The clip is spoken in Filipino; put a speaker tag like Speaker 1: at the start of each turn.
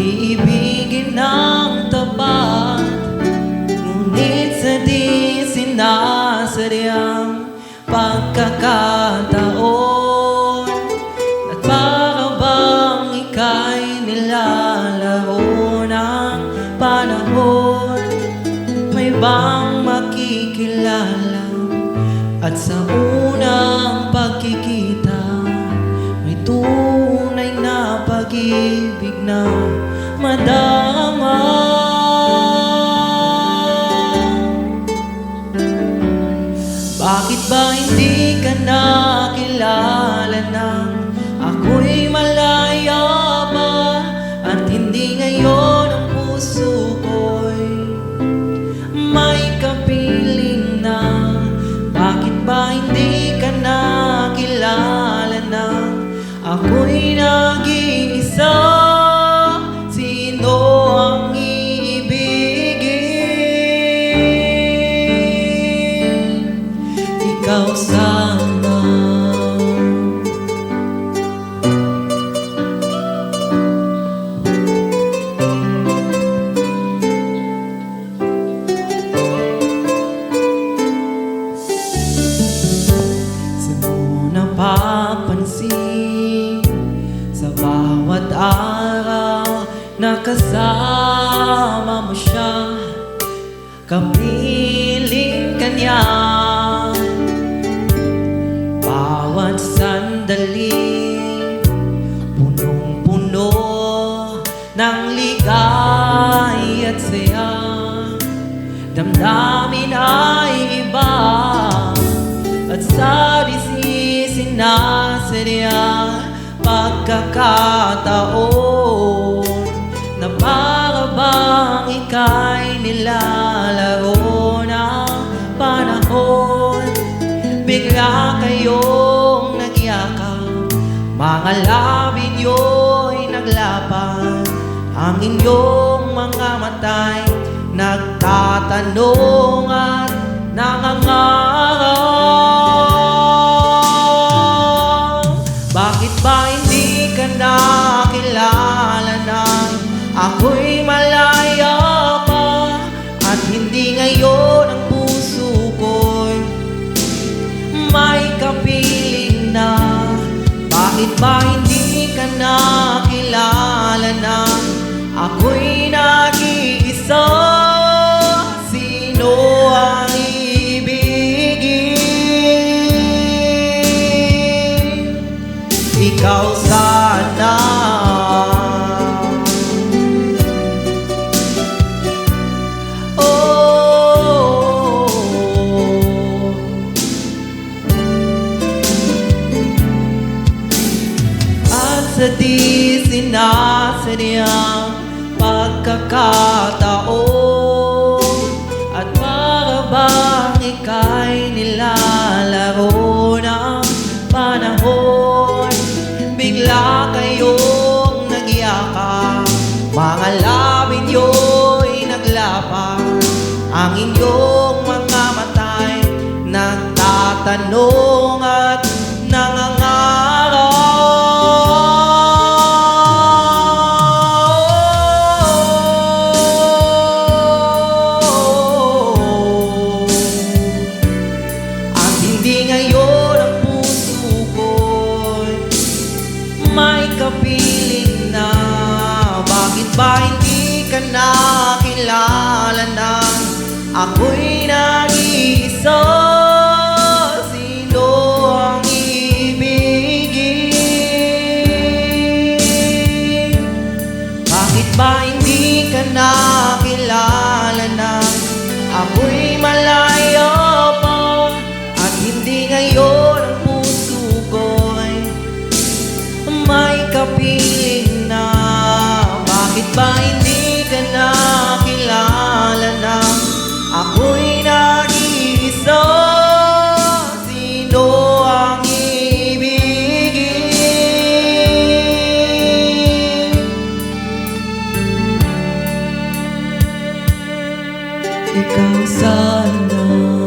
Speaker 1: Iibigin ng tapat, ngunit sa di sinasadyang pagkakataon, at para bang ika'y nilalaro ng panahon. May bang makikilala at sa unang pagkikita may tunay na pag-ibig na madama? Bakit ba hindi ka nakilala nang ako'y malaya pa, at hindi ngayon ang puso ko'y may kapiling na? Bakit ba hindi ka nakilala nang ako'y nag-iisa? Sino ang iibigin? Ikaw sana. Napapansin sa bawat araw na kasama mo siya, kapiling ka niya. Bawat sandali punong-puno ng ligay at saya, damdamin ay iba, at sa sinasadyang pagkakataon, na para bang ika'y nilalaro ng panahon. Bigla kayong nagyakap, mga labi niyo'y naglapan, ang inyong mga mata'y nagtatanong at nangangarap. Bakit ba hindi ka nakilala nang ako'y malaya pa, at hindi ngayon ang puso ko'y may kapiling na? Bakit ba hindi ka nakilala nang ako'y nag-iisa? Sino ang iibigin? Ikaw sana. Oh, at sa di sinasadyang pagkakataon, at para bang ika'y nilalaro ng panahon, bigla kayong nagyakap, mga labi niyo'y naglapan, ang inyong mga mata'y nagtatanong at nangangarap. At hindi ngayon ang puso ko'y may kapiling na. Bakit ba hindi ka nakilala nang ako'y nag-iisa? Sino ang iibigin? Bakit ba hindi ka nakilala nang ako'y malaya pa, at hindi ngayon ang puso ko'y may kapiling na? Bakit ba hindi ka nakilala nang ako'y nag-iisa? Sino ang iibigin? Ikaw sana.